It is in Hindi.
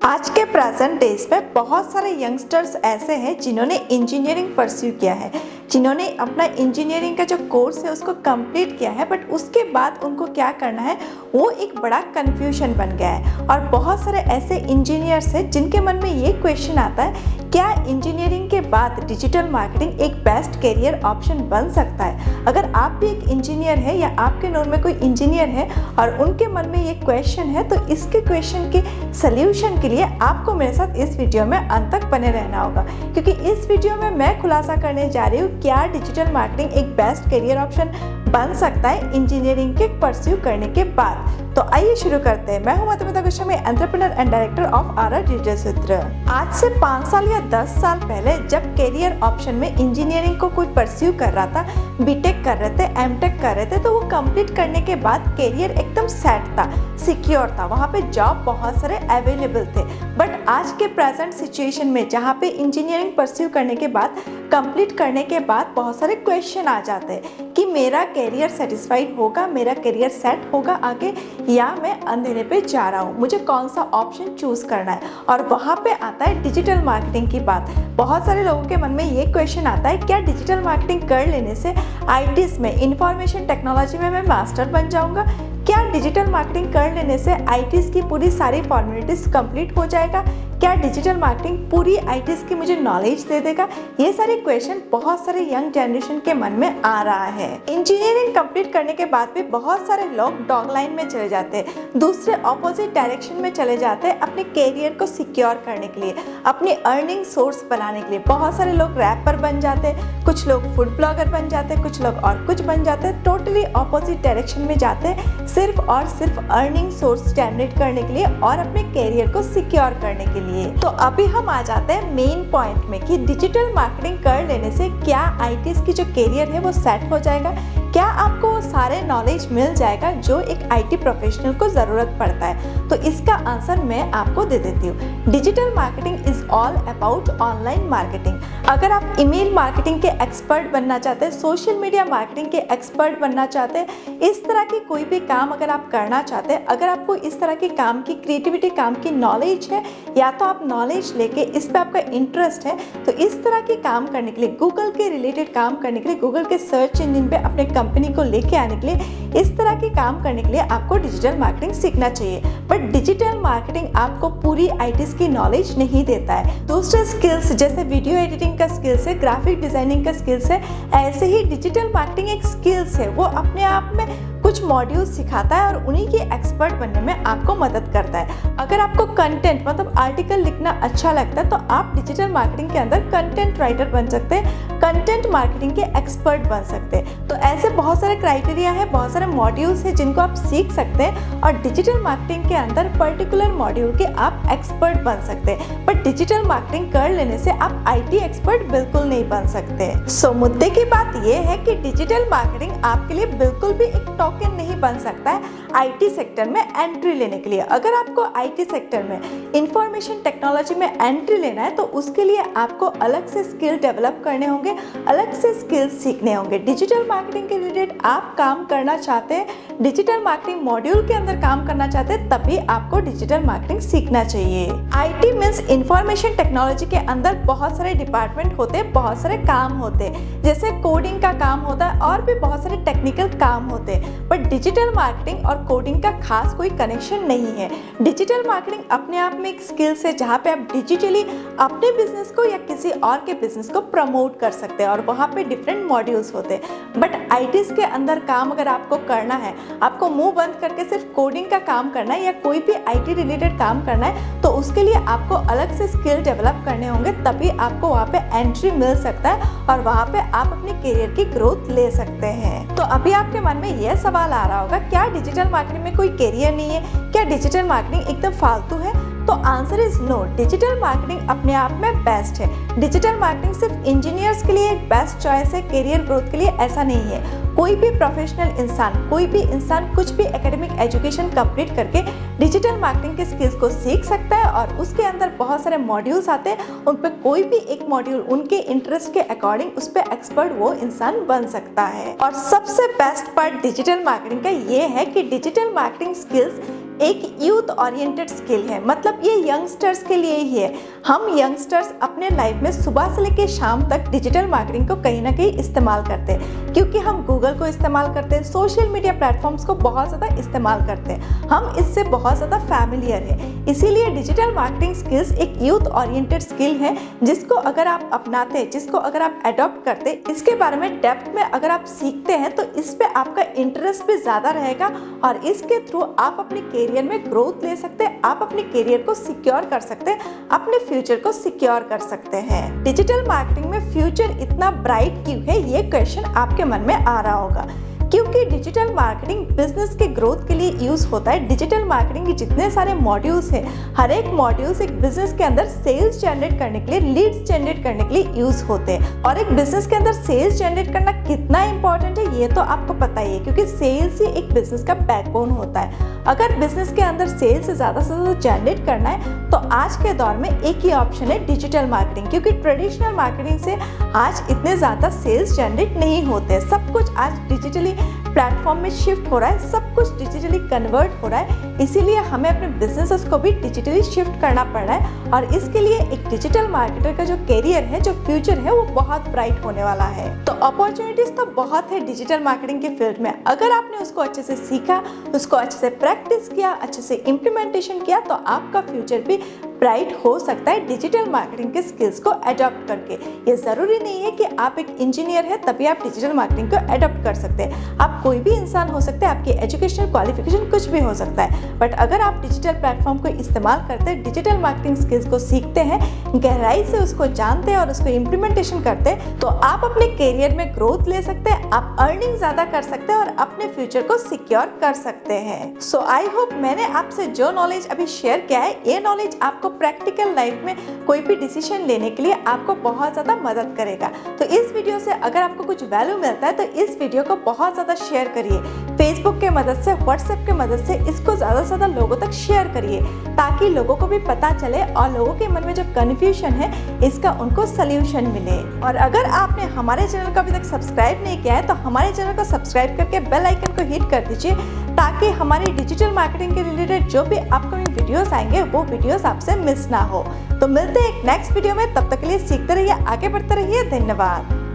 आज के प्रेजेंट डेज में बहुत सारे यंगस्टर्स ऐसे हैं जिन्होंने इंजीनियरिंग परस्यू किया है, जिन्होंने अपना इंजीनियरिंग का जो कोर्स है उसको कंप्लीट किया है, बट उसके बाद उनको क्या करना है वो एक बड़ा कन्फ्यूजन बन गया है। और बहुत सारे ऐसे इंजीनियर्स हैं जिनके मन में ये क्वेश्चन आता है, क्या इंजीनियरिंग के बाद डिजिटल मार्केटिंग एक बेस्ट करियर ऑप्शन बन सकता है। अगर आप भी एक इंजीनियर है या आपके नोन में कोई इंजीनियर है और उनके मन में ये क्वेश्चन है, तो इसके क्वेश्चन के सल्यूशन के लिए आपको मेरे साथ इस वीडियो में अंत तक बने रहना होगा, क्योंकि इस वीडियो में मैं खुलासा करने जा रही हूँ क्या डिजिटल मार्केटिंग एक बेस्ट करियर ऑप्शन बन सकता है इंजीनियरिंग के परस्यू करने के बाद। तो आइए शुरू करते हैं। मैं हूं Madhumita Goswami, entrepreneur and director of R digital Sutra. आज से 5 साल या 10 साल पहले जब करियर ऑप्शन में इंजीनियरिंग को कोई परस्यू कर रहा था, बीटेक कर रहे थे, एमटेक कर रहे थे, तो वो कंप्लीट करने के बाद करियर एकदम सेट था, सिक्योर था, वहाँ पे जॉब बहुत सारे अवेलेबल थे। बट आज के प्रेजेंट सिचुएशन में जहाँ पे इंजीनियरिंग परस्यू करने के बाद, कंप्लीट करने के बाद बहुत सारे क्वेश्चन आ जाते हैं कि मेरा करियर सेटिस्फाइड होगा, मेरा करियर सेट होगा आगे, या मैं अंधेरे पे जा रहा हूँ, मुझे कौन सा ऑप्शन चूज करना है। और वहाँ पे आता है डिजिटल मार्केटिंग की बात। बहुत सारे लोगों के मन में ये क्वेश्चन आता है, क्या डिजिटल मार्केटिंग कर लेने से आईटीज में, इंफॉर्मेशन टेक्नोलॉजी में मैं मास्टर बन जाऊँगा? क्या डिजिटल मार्केटिंग कर लेने से आईटीज की पूरी सारी फॉर्मेलिटीज कंप्लीट हो जाएगा? क्या डिजिटल मार्केटिंग पूरी आईटीज की मुझे नॉलेज दे देगा? ये सारे क्वेश्चन बहुत सारे यंग जनरेशन के मन में आ रहा है। इंजीनियरिंग कंप्लीट करने के बाद भी बहुत सारे लोग डॉग लाइन में चले जाते हैं, दूसरे ऑपोजिट डायरेक्शन में चले जाते हैं अपने कैरियर को सिक्योर करने के लिए, अपनी अर्निंग सोर्स बनाने के लिए। बहुत सारे लोग रैपर बन जाते हैं, कुछ लोग फूड ब्लॉगर बन जाते हैं, कुछ लोग और कुछ बन जाते हैं, टोटली ऑपोजिट डायरेक्शन में जाते हैं सिर्फ और सिर्फ अर्निंग सोर्स जनरेट करने के लिए और अपने कैरियर को सिक्योर करने के लिए। तो अभी हम आ जाते हैं मेन पॉइंट में कि डिजिटल मार्केटिंग कर लेने से क्या आईटीज की जो कैरियर है वो सेट हो जाएगा, क्या आपको वो सारे नॉलेज मिल जाएगा जो एक आईटी प्रोफेशनल को ज़रूरत पड़ता है। तो इसका आंसर मैं आपको दे देती हूँ। Digital marketing is all about online marketing. अगर आप ईमेल मार्केटिंग के एक्सपर्ट बनना चाहते हैं, सोशल मीडिया मार्केटिंग के एक्सपर्ट बनना चाहते हैं, इस तरह की कोई भी काम अगर आप करना चाहते हैं, अगर आपको इस तरह के काम की क्रिएटिविटी, काम की नॉलेज है, या तो आप नॉलेज लेके इस पर आपका इंटरेस्ट है, तो इस तरह के काम करने के लिए, गूगल के रिलेटेड काम करने के लिए, गूगल के सर्च इंजन पे अपने कंपनी को लेके आने के लिए, इस तरह के काम करने के लिए आपको डिजिटल मार्केटिंग सीखना चाहिए। बट डिजिटल मार्केटिंग आपको पूरी आईटीज की नॉलेज नहीं देता है। दूसरे स्किल्स जैसे वीडियो एडिटिंग का स्किल्स है, ग्राफिक डिजाइनिंग का स्किल्स है, ऐसे ही डिजिटल मार्केटिंग एक स्किल्स है, वो अपने आप में कुछ मॉड्यूल्स सिखाता है और उन्हीं के एक्सपर्ट बनने में आपको मदद करता है। अगर आपको कंटेंट मतलब आर्टिकल लिखना अच्छा लगता है, तो आप डिजिटल मार्केटिंग के अंदर कंटेंट राइटर बन सकते हैं, कंटेंट मार्केटिंग के एक्सपर्ट बन सकते हैं। तो ऐसे बहुत सारे क्राइटेरिया है, बहुत सारे मॉड्यूल्स हैं जिनको आप सीख सकते हैं और डिजिटल मार्केटिंग के अंदर पर्टिकुलर मॉड्यूल के आप एक्सपर्ट बन सकते हैं। बट डिजिटल मार्केटिंग कर लेने से आप आईटी एक्सपर्ट बिल्कुल नहीं बन सकते। सो मुद्दे की बात यह है कि डिजिटल मार्केटिंग आपके लिए बिल्कुल भी एक टोकन नहीं बन सकता है आईटी सेक्टर में एंट्री लेने के लिए। अगर आपको आईटी सेक्टर में, इंफॉर्मेशन टेक्नोलॉजी में एंट्री लेना है, तो उसके लिए आपको अलग से स्किल डेवलप करने होंगे, अलग से स्किल्स सीखने होंगे। डिजिटल मार्केटिंग के रिलेटेड आप काम करना चाहते हैं, डिजिटल मार्केटिंग मॉड्यूल के अंदर काम करना चाहते हैं, तभी आपको डिजिटल मार्केटिंग सीखना चाहिए। आईटी मींस इंफॉर्मेशन टेक्नोलॉजी के अंदर बहुत सारे डिपार्टमेंट होते हैं, बहुत सारे काम होते हैं, जैसे कोडिंग का काम होता है और भी बहुत सारे टेक्निकल काम होते हैं। बट डिजिटल मार्केटिंग और कोडिंग का खास कोई कनेक्शन नहीं है। डिजिटल मार्केटिंग अपने आप में एक स्किल्स है जहाँ पे आप डिजिटली अपने बिजनेस को या किसी और के बिजनेस को प्रमोट कर सकते हैं और वहाँ पे डिफरेंट मॉड्यूल्स होते हैं। बट आईटीज के अंदर काम अगर आपको करना है, आपको मुंह बंद करके सिर्फ कोडिंग का काम करना है या कोई भी आईटी रिलेटेड काम करना है, तो उसके लिए आपको अलग से स्किल डेवलप करने होंगे, तभी आपको वहाँ पे एंट्री मिल सकता है और वहाँ पे आप अपने करियर की ग्रोथ ले सकते हैं। तो अभी आपके मन में यह सवाल आ रहा होगा, क्या डिजिटल मार्केटिंग में कोई करियर नहीं है, क्या डिजिटल मार्केटिंग एकदम फालतू है? तो answer is no. Digital marketing अपने आप में बेस्ट है। डिजिटल मार्केटिंग सिर्फ इंजीनियर्स के लिए एक बेस्ट चॉइस है करियर ग्रोथ के लिए, ऐसा नहीं है। कोई भी प्रोफेशनल इंसान, कोई भी इंसान कुछ भी एकेडमिक एजुकेशन कंप्लीट करके डिजिटल मार्केटिंग के स्किल्स को सीख सकता है और उसके अंदर बहुत सारे मॉड्यूल्स आते हैं, उन पर कोई भी एक मॉड्यूल उनके इंटरेस्ट के अकॉर्डिंग उस पर एक्सपर्ट वो इंसान बन सकता है। और सबसे बेस्ट पार्ट डिजिटल मार्केटिंग का ये है कि डिजिटल मार्केटिंग स्किल्स एक यूथ ओरिएंटेड स्किल है, मतलब ये यंगस्टर्स के लिए ही है। हम यंगस्टर्स अपने लाइफ में सुबह से लेकर शाम तक डिजिटल मार्केटिंग को कहीं ना कहीं इस्तेमाल करते हैं, क्योंकि हम गूगल को इस्तेमाल करते हैं, सोशल मीडिया प्लेटफॉर्म्स को बहुत ज़्यादा इस्तेमाल करते हैं, हम इससे बहुत ज़्यादा फैमिलियर है। इसीलिए डिजिटल मार्केटिंग स्किल्स एक यूथ ओरिएंटेड स्किल है, जिसको अगर आप अपनाते, जिसको अगर आप अडॉप्ट करते, इसके बारे में डेप्थ में अगर आप सीखते हैं तो इस पे आपका इंटरेस्ट भी ज़्यादा रहेगा और इसके थ्रू आप अपने करियर में ग्रोथ ले सकते हैं, आप अपने करियर को सिक्योर कर सकते हैं, अपने फ्यूचर को सिक्योर कर सकते हैं। डिजिटल मार्केटिंग में फ्यूचर इतना ब्राइट क्यों है, ये क्वेश्चन आपके मन में आ रहा होगा, क्योंकि डिजिटल मार्केटिंग बिजनेस के ग्रोथ के लिए यूज होता है। डिजिटल मार्केटिंग के जितने सारे मॉड्यूल्स हैं, हर एक मॉड्यूल्स एक बिजनेस के अंदर सेल्स जनरेट करने के लिए, लीड्स जनरेट करने के लिए यूज होते हैं। और एक बिजनेस के अंदर सेल्स जनरेट करना कितना इंपॉर्टेंट है ये तो आपको पता ही है, क्योंकि सेल्स ही एक बिजनेस का बैकबोन होता है। अगर बिजनेस के अंदर सेल्स से ज़्यादा जनरेट करना है तो आज के दौर में एक ही ऑप्शन है, डिजिटल मार्केटिंग, क्योंकि ट्रेडिशनल मार्केटिंग से आज इतने ज़्यादा सेल्स जनरेट नहीं होते। सब कुछ आज डिजिटली प्लेटफॉर्म में शिफ्ट हो रहा है, सब कुछ डिजिटली कन्वर्ट हो रहा है, इसीलिए हमें अपने बिजनेसेस को भी डिजिटली शिफ्ट करना पड़ रहा है। और इसके लिए एक डिजिटल मार्केटर का जो करियर है, जो फ्यूचर है, वो बहुत ब्राइट होने वाला है। तो अपॉर्चुनिटीज तो बहुत है डिजिटल मार्केटिंग के फील्ड में। अगर आपने उसको अच्छे से सीखा, उसको अच्छे से प्रैक्टिस किया, अच्छे से इम्प्लीमेंटेशन किया, तो आपका फ्यूचर भी ब्राइट हो सकता है डिजिटल मार्केटिंग के स्किल्स को अडॉप्ट करके। ये ज़रूरी नहीं है कि आप एक इंजीनियर हैं तभी आप डिजिटल मार्केटिंग को अडॉप्ट कर सकते हैं। आप कोई भी इंसान हो सकते हैं, आपकी एजुकेशनल क्वालिफिकेशन कुछ भी हो सकता है, बट अगर आप डिजिटल प्लेटफॉर्म को इस्तेमाल करते हैं, डिजिटल मार्केटिंग स्किल्स को सीखते हैं, गहराई से उसको जानते हैं और उसको इम्प्लीमेंटेशन करते हैं, तो आप अपने करियर में ग्रोथ ले सकते हैं, आप अर्निंग ज़्यादा कर सकते हैं और अपने फ्यूचर को सिक्योर कर सकते हैं। सो आई होप मैंने आपसे जो नॉलेज अभी शेयर किया है, ये नॉलेज आपको प्रैक्टिकल लाइफ में कोई भी डिसीजन लेने के लिए आपको बहुत ज़्यादा मदद करेगा। तो इस वीडियो से अगर आपको कुछ वैल्यू मिलता है तो इस वीडियो को बहुत ज़्यादा शेयर करिए, फेसबुक के मदद से, व्हाट्सएप के मदद से इसको ज़्यादा से ज़्यादा लोगों तक शेयर करिए, ताकि लोगों को भी पता चले और लोगों के मन में जो कन्फ्यूजन है इसका उनको सल्यूशन मिले। और अगर आपने हमारे चैनल को अभी तक सब्सक्राइब नहीं किया है तो हमारे चैनल को सब्सक्राइब करके बेल आइकन को हिट कर दीजिए, ताकि हमारी डिजिटल मार्केटिंग के रिलेटेड जो भी अपकमिंग वीडियोस आएंगे वो वीडियोस आपसे मिस ना हो। तो मिलते हैं एक नेक्स्ट वीडियो में, तब तक के लिए सीखते रहिए, आगे बढ़ते रहिए। धन्यवाद।